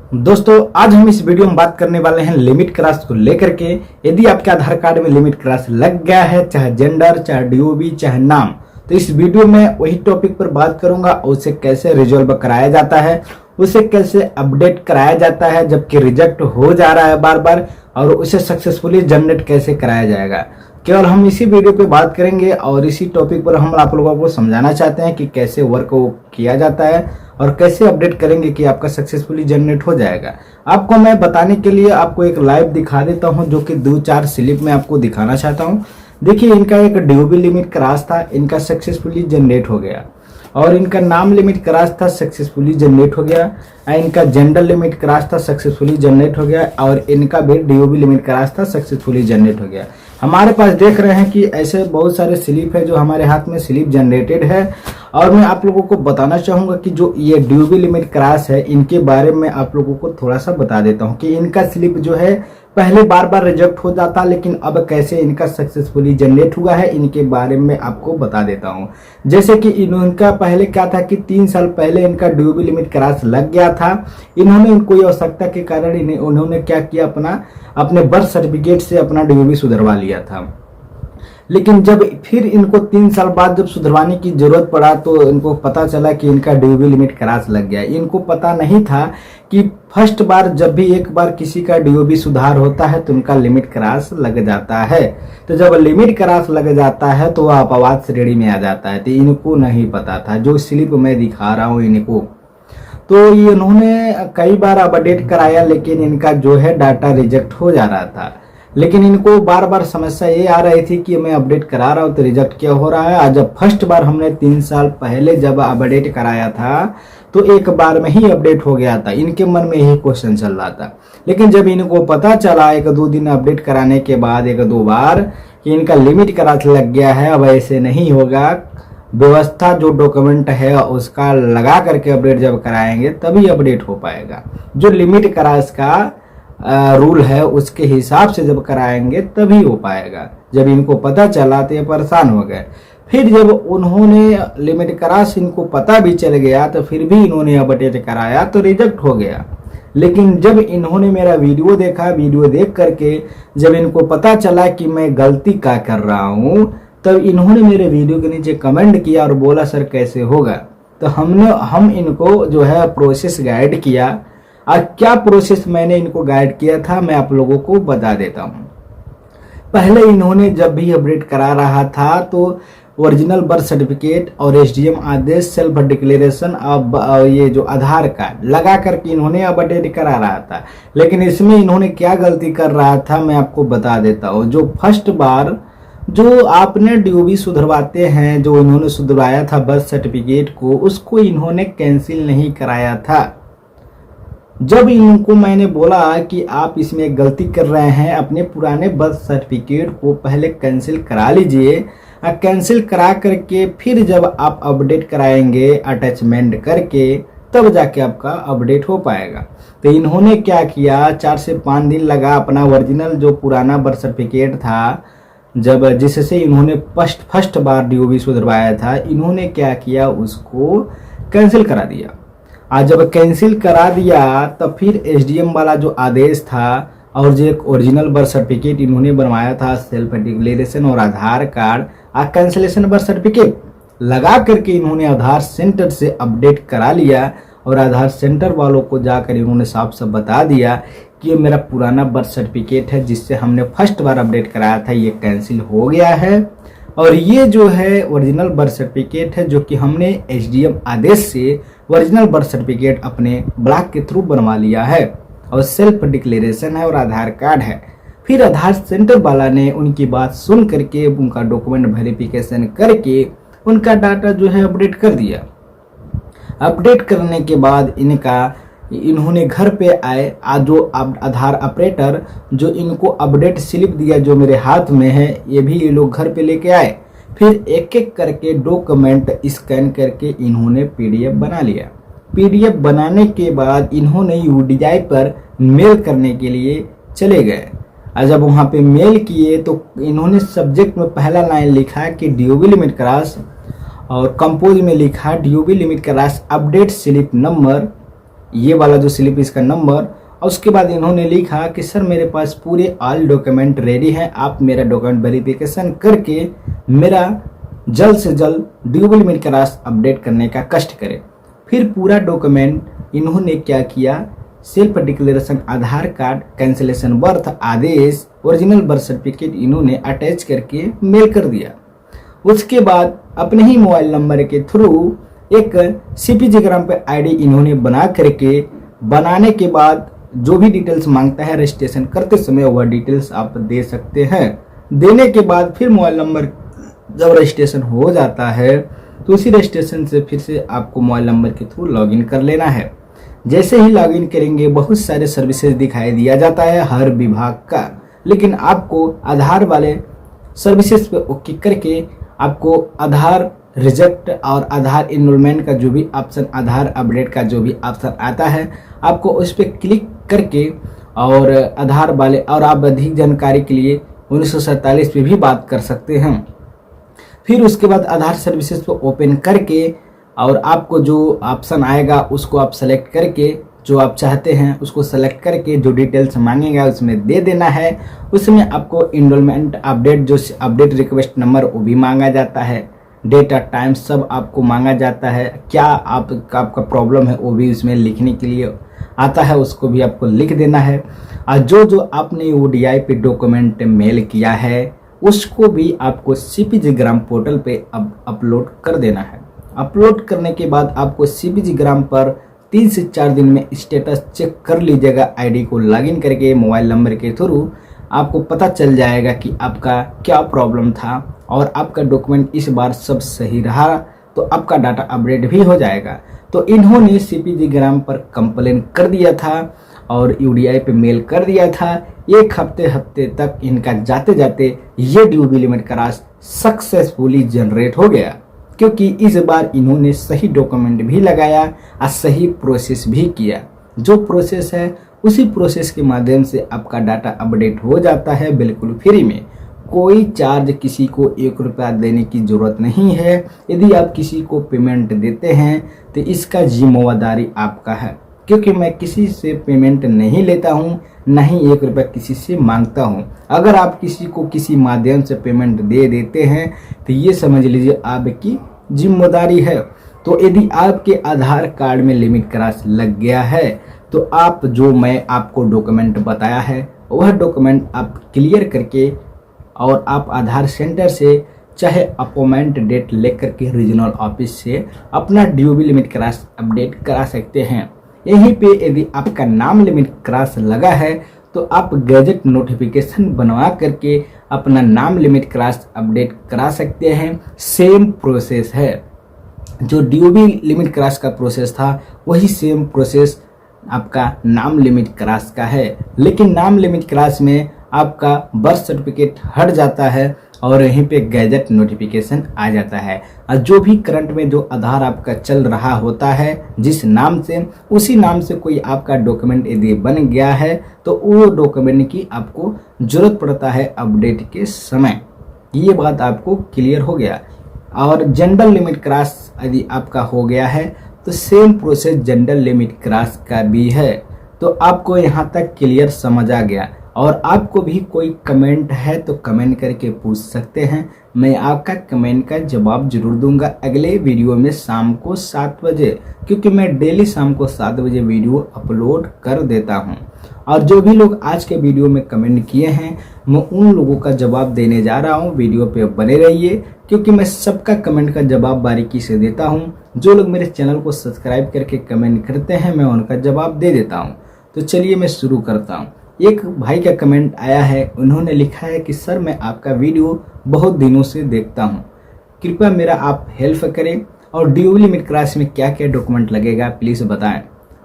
दोस्तों आज हम इस वीडियो में बात करने वाले हैं लिमिट क्रॉस को लेकर के। यदि आपके आधार कार्ड में लिमिट क्रॉस लग गया है, चाहे जेंडर, चाहे डीओबी, चाहे नाम, तो इस वीडियो में वही टॉपिक पर बात करूंगा। उसे कैसे रिजॉल्व कराया जाता है, उसे कैसे अपडेट कराया जाता है जबकि रिजेक्ट हो जा रहा है बार बार, और उसे सक्सेसफुली जनरेट कैसे कराया जाएगा। केवल हम इसी वीडियो पे बात करेंगे और इसी टॉपिक पर हम आप लोगों को समझाना चाहते हैं कि कैसे वर्क किया जाता है और कैसे अपडेट करेंगे कि आपका सक्सेसफुली जनरेट हो जाएगा। आपको मैं बताने के लिए आपको एक लाइव दिखा देता हूं, जो कि 2-4 स्लिप में आपको दिखाना चाहता हूं। देखिए, इनका एक डीओबी लिमिट क्रॉस था, इनका सक्सेसफुली जनरेट हो गया, और इनका नाम लिमिट क्रॉस था, सक्सेसफुली जनरेट हो गया। इनका जेंडर लिमिट क्रॉस था, सक्सेसफुली जनरेट हो गया, और इनका भी डीओबी लिमिट क्रॉस था, सक्सेसफुली जनरेट हो गया। हमारे पास देख रहे हैं कि ऐसे बहुत सारे स्लिप है जो हमारे हाथ में स्लिप जनरेटेड है, और मैं आप लोगों को बताना चाहूंगा कि जो ये डीओबी लिमिट क्रॉस है इनके बारे में आप लोगों को थोड़ा सा बता देता हूं कि इनका स्लिप जो है पहले बार बार रिजेक्ट हो जाता, लेकिन अब कैसे इनका सक्सेसफुली जनरेट हुआ है इनके बारे में आपको बता देता हूं। जैसे कि इनका पहले क्या था कि 3 साल पहले इनका डीओबी लिमिट क्रॉस लग गया था। इन्होंने कोई आवश्यकता के कारण उन्होंने क्या किया, अपने बर्थ सर्टिफिकेट से अपना डीओबी सुधरवा लिया था। लेकिन जब फिर इनको 3 साल बाद जब सुधरवाने की जरूरत पड़ा तो इनको पता चला कि इनका डीओबी लिमिट क्रॉस लग गया। इनको पता नहीं था कि फर्स्ट बार जब भी एक बार किसी का डीओबी सुधार होता है तो उनका लिमिट क्रॉस लग जाता है। तो जब लिमिट क्रॉस लग जाता है तो वह अपवाद श्रेणी में आ जाता है। तो इनको नहीं पता था, जो स्लिप मैं दिखा रहा हूँ इनको, तो ये इन्होंने कई बार अपडेट कराया, लेकिन इनका जो है डाटा रिजेक्ट हो जा रहा था। लेकिन इनको बार बार समस्या ये आ रही थी कि मैं अपडेट करा रहा हूँ तो रिजेक्ट क्या हो रहा है। आज जब फर्स्ट बार हमने 3 साल पहले जब अपडेट कराया था तो एक बार में ही अपडेट हो गया था। इनके मन में यही क्वेश्चन चल रहा था, लेकिन जब इनको पता चला 1-2 दिन अपडेट कराने के बाद 1-2 बार कि इनका लिमिट क्रॉस लग गया है, अब ऐसे नहीं होगा, व्यवस्था जो डॉक्यूमेंट है उसका लगा करके अपडेट जब कराएंगे तभी अपडेट हो पाएगा। जो लिमिट क्रॉस का रूल है उसके हिसाब से जब कराएंगे तभी हो पाएगा। जब इनको पता चला तो ये परेशान हो गए। फिर जब उन्होंने लिमिट क्रॉस इनको पता भी चल गया तो फिर भी इन्होंने अपडेट कराया तो रिजेक्ट हो गया। लेकिन जब इन्होंने मेरा वीडियो देखा, वीडियो देख करके जब इनको पता चला कि मैं गलती क्या कर रहा हूँ, तब इन्होंने मेरे वीडियो के नीचे कमेंट किया और बोला सर कैसे होगा। तो हम इनको जो है प्रोसेस गाइड किया। और क्या प्रोसेस मैंने इनको गाइड किया था मैं आप लोगों को बता देता हूँ। पहले इन्होंने जब भी अपडेट करा रहा था तो ओरिजिनल बर्थ सर्टिफिकेट और एसडीएम आदेश, सेल्फ डिक्लेरेशन, अब ये जो आधार कार्ड लगा करके इन्होंने अपडेट करा रहा था। लेकिन इसमें इन्होंने क्या गलती कर रहा था मैं आपको बता देता हूँ। जो फर्स्ट बार जो आपने डीओबी सुधरवाते हैं, जो इन्होंने सुधरवाया था बर्थ सर्टिफिकेट को, उसको इन्होंने कैंसिल नहीं कराया था। जब इनको मैंने बोला कि आप इसमें गलती कर रहे हैं, अपने पुराने बर्थ सर्टिफिकेट को पहले कैंसिल करा लीजिए, कैंसिल करा करके फिर जब आप अपडेट कराएंगे अटैचमेंट करके तब जाके आपका अपडेट हो पाएगा। तो इन्होंने क्या किया, 4 से 5 दिन लगा अपना ओरिजिनल जो पुराना बर्थ सर्टिफिकेट था, जब जिससे इन्होंने फर्स्ट बार डीओबी सुधरवाया था, इन्होंने क्या किया उसको कैंसिल करा दिया। आज जब कैंसिल करा दिया तब फिर एसडीएम वाला जो आदेश था और जो एक ओरिजिनल बर्थ सर्टिफिकेट इन्होंने बनवाया था, सेल्फ डिक्लेरेशन और आधार कार्ड कैंसिलेशन बर्थ सर्टिफिकेट लगा करके इन्होंने आधार सेंटर से अपडेट करा लिया। और आधार सेंटर वालों को जाकर इन्होंने साफ साफ बता दिया कि ये मेरा पुराना बर्थ सर्टिफिकेट है जिससे हमने फर्स्ट बार अपडेट कराया था, ये कैंसिल हो गया है, और ये जो है ओरिजिनल बर्थ सर्टिफिकेट है जो कि हमने एसडीएम आदेश से ओरिजिनल बर्थ सर्टिफिकेट अपने ब्लॉक के थ्रू बनवा लिया है, और सेल्फ डिक्लेरेशन है और आधार कार्ड है। फिर आधार सेंटर वाला ने उनकी बात सुन करके उनका डॉक्यूमेंट वेरिफिकेशन करके उनका डाटा जो है अपडेट कर दिया। अपडेट करने के बाद इन्होंने घर पे आए, जो आधार ऑपरेटर जो इनको अपडेट स्लिप दिया जो मेरे हाथ में है, ये भी ये लोग घर पे लेके आए। फिर एक एक करके डॉक्यूमेंट स्कैन करके इन्होंने पीडीएफ बना लिया। पीडीएफ बनाने के बाद इन्होंने यूडीआई पर मेल करने के लिए चले गए। और जब वहाँ पे मेल किए तो इन्होंने सब्जेक्ट में पहला लाइन लिखा कि डीओबी लिमिट क्रॉस, और कंपोज में लिखा DOB limit cross update slip number ये वाला जो स्लिप इसका नंबर, और उसके बाद इन्होंने लिखा कि सर मेरे पास पूरे ऑल डॉक्यूमेंट रेडी हैं, आप मेरा डॉक्यूमेंट वेरिफिकेशन करके मेरा जल्द से जल्द ड्यूबल लिमिट का राशि अपडेट करने का कष्ट करें। फिर पूरा डॉक्यूमेंट इन्होंने क्या किया, सेल्फ डिक्लेरेशन, आधार कार्ड, कैंसिलेशन बर्थ आदेश, ओरिजिनल बर्थ सर्टिफिकेट इन्होंने अटैच करके मेल कर दिया। उसके बाद अपने ही मोबाइल नंबर के थ्रू एक CPG ग्राम पे ID इन्होंने बनाने के बाद जो भी डिटेल्स मांगता है रजिस्ट्रेशन करते समय वह डिटेल्स आप दे सकते हैं। देने के बाद फिर मोबाइल नंबर जब रजिस्ट्रेशन हो जाता है तो उसी रजिस्ट्रेशन से फिर से आपको मोबाइल नंबर के थ्रू लॉगिन कर लेना है। जैसे ही लॉगिन करेंगे बहुत सारे सर्विसेज दिखाई दिया जाता है हर विभाग का, लेकिन आपको आधार वाले सर्विसेज पे ओके करके आपको आधार रिजेक्ट और आधार इनरोलमेंट का जो भी ऑप्शन, आधार अपडेट का जो भी ऑप्शन आता है, आपको उस पर क्लिक करके और आधार वाले, और आप अधिक जानकारी के लिए 1947 पे भी बात कर सकते हैं। फिर उसके बाद आधार सर्विसेज को ओपन करके और आपको जो ऑप्शन आएगा उसको आप सेलेक्ट करके जो आप चाहते हैं उसको सेलेक्ट करके जो डिटेल्स मांगेगा उसमें दे देना है। उसमें आपको इनरोलमेंट अपडेट, जो अपडेट रिक्वेस्ट नंबर वो भी मांगा जाता है, डेट और टाइम सब आपको मांगा जाता है। क्या आपका प्रॉब्लम है वो भी उसमें लिखने के लिए आता है, उसको भी आपको लिख देना है। और जो आपने ODI पे डॉक्यूमेंट मेल किया है उसको भी आपको CPG ग्राम पोर्टल पे अपलोड कर देना है। अपलोड करने के बाद आपको CPG ग्राम पर 3 से 4 दिन में स्टेटस चेक कर लीजिएगा। ID को लॉगिन करके मोबाइल नंबर के थ्रू आपको पता चल जाएगा कि आपका क्या प्रॉब्लम था और आपका डॉक्यूमेंट इस बार सब सही रहा तो आपका डाटा अपडेट भी हो जाएगा। तो इन्होंने CPG ग्राम पर कंप्लेन कर दिया था और UDI पे मेल कर दिया था। एक हफ्ते तक इनका जाते जाते ये ड्यूबल लिमिट का राशि सक्सेसफुली जनरेट हो गया, क्योंकि इस बार इन्होंने सही डॉक्यूमेंट भी लगाया और सही प्रोसेस भी किया। जो प्रोसेस है उसी प्रोसेस के माध्यम से आपका डाटा अपडेट हो जाता है बिल्कुल फ्री में। कोई चार्ज किसी को 1 रुपया देने की जरूरत नहीं है। यदि आप किसी को पेमेंट देते हैं तो इसका जिम्मेदारी आपका है, क्योंकि मैं किसी से पेमेंट नहीं लेता हूँ, न ही 1 रुपया किसी से मांगता हूँ। अगर आप किसी को किसी माध्यम से पेमेंट दे देते हैं तो ये समझ लीजिए आपकी जिम्मेदारी है। तो यदि आपके आधार कार्ड में लिमिट क्रॉस लग गया है तो आप जो मैं आपको डॉक्यूमेंट बताया है वह डॉक्यूमेंट आप क्लियर करके और आप आधार सेंटर से चाहे अपॉइंटमेंट डेट लेकर के रीजनल ऑफिस से अपना ड्यूबल लिमिट क्रॉस अपडेट करा सकते हैं। यहीं पे यदि आपका नाम लिमिट क्रॉस लगा है तो आप गैजेट नोटिफिकेशन बनवा करके अपना नाम लिमिट क्रॉस अपडेट करा सकते हैं। सेम प्रोसेस है, जो ड्यूबल लिमिट क्रॉस का प्रोसेस था वही सेम प्रोसेस आपका नाम लिमिट क्रॉस का है, लेकिन नाम लिमिट क्रॉस में आपका बर्थ सर्टिफिकेट हट जाता है और यहीं पे गैजेट नोटिफिकेशन आ जाता है। और जो भी करंट में जो आधार आपका चल रहा होता है जिस नाम से, उसी नाम से कोई आपका डॉक्यूमेंट यदि बन गया है तो वो डॉक्यूमेंट की आपको जरूरत पड़ता है अपडेट के समय। ये बात आपको क्लियर हो गया। और जनरल लिमिट क्रॉस यदि आपका हो गया है तो same process general limit cross का भी है। तो आपको यहाँ तक क्लियर समझ आ गया। और आपको भी कोई कमेंट है तो कमेंट करके पूछ सकते हैं, मैं आपका कमेंट का जवाब जरूर दूंगा अगले वीडियो में शाम को 7 बजे, क्योंकि मैं डेली शाम को 7 बजे वीडियो अपलोड कर देता हूं। और जो भी लोग आज के वीडियो में कमेंट किए हैं मैं उन लोगों का जवाब देने जा रहा हूं। वीडियो पे बने रहिए, क्योंकि मैं सबका कमेंट का जवाब बारीकी से देता हूं। जो लोग मेरे चैनल को सब्सक्राइब करके कमेंट करते हैं मैं उनका जवाब दे देता हूं। तो चलिए मैं शुरू करता हूं। एक भाई का कमेंट आया है, उन्होंने लिखा है कि सर मैं आपका वीडियो बहुत दिनों से देखता हूं, कृपया मेरा आप हेल्प करें और ड्यूबल लिमिट क्रॉस में क्या क्या डॉक्यूमेंट लगेगा प्लीज़ बताएं।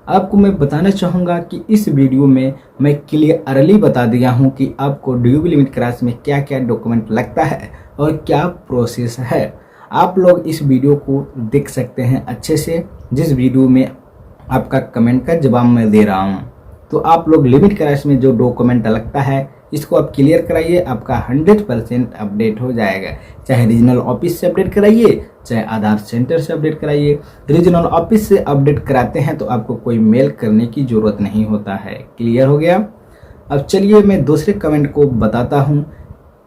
आपको मैं बताना चाहूँगा कि इस वीडियो में मैं क्लियरली बता दिया हूँ कि आपको ड्यूबल लिमिट क्रॉस में क्या क्या डॉक्यूमेंट लगता है और क्या प्रोसेस है। आप लोग इस वीडियो को देख सकते हैं अच्छे से, जिस वीडियो में आपका कमेंट का जवाब मैं दे रहा हूँ। तो आप लोग लिमिट क्रॉस में जो डॉक्यूमेंट लगता है इसको आप क्लियर कराइए, आपका 100% अपडेट हो जाएगा। चाहे रीजनल ऑफिस से अपडेट कराइए, चाहे आधार सेंटर से अपडेट कराइए। रीजनल ऑफिस से अपडेट कराते हैं तो आपको कोई मेल करने की जरूरत नहीं होता है। क्लियर हो गया। अब चलिए मैं दूसरे कमेंट को बताता हूँ।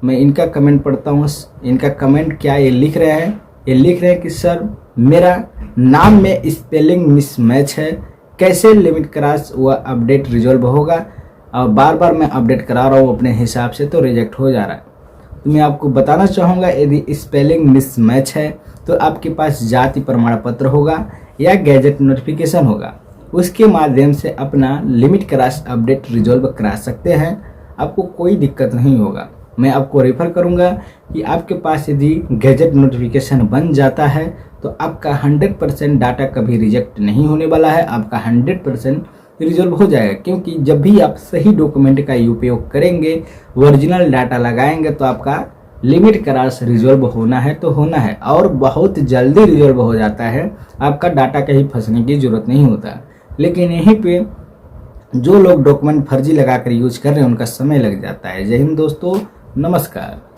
मैं इनका कमेंट पढ़ता हूँ। इनका कमेंट क्या ये लिख रहे हैं, ये लिख रहे हैं कि सर मेरा नाम में स्पेलिंग मिसमैच है, कैसे लिमिट क्रॉस व अपडेट रिजॉल्व होगा। और बार बार मैं अपडेट करा रहा हूँ अपने हिसाब से तो रिजेक्ट हो जा रहा है। तो मैं आपको बताना चाहूँगा, यदि स्पेलिंग मिसमैच है तो आपके पास जाति प्रमाण पत्र होगा या गैजेट नोटिफिकेशन होगा, उसके माध्यम से अपना लिमिट क्रॉस अपडेट रिजॉल्व करा सकते हैं। आपको कोई दिक्कत नहीं होगा। मैं आपको रेफर करूंगा कि आपके पास यदि गैजेट नोटिफिकेशन बन जाता है तो आपका 100% डाटा कभी रिजेक्ट नहीं होने वाला है, आपका 100% रिजॉल्व हो जाएगा। क्योंकि जब भी आप सही डॉक्यूमेंट का उपयोग करेंगे, ओरिजिनल डाटा लगाएंगे, तो आपका लिमिट क्रॉस रिजॉल्व होना है तो होना है, और बहुत जल्दी रिजॉल्व हो जाता है। आपका डाटा कहीं फंसने की जरूरत नहीं होता। लेकिन यहीं पे जो लोग डॉक्यूमेंट फर्जी लगाकर यूज कर रहे हैं उनका समय लग जाता है। जय हिंद दोस्तों, नमस्कार।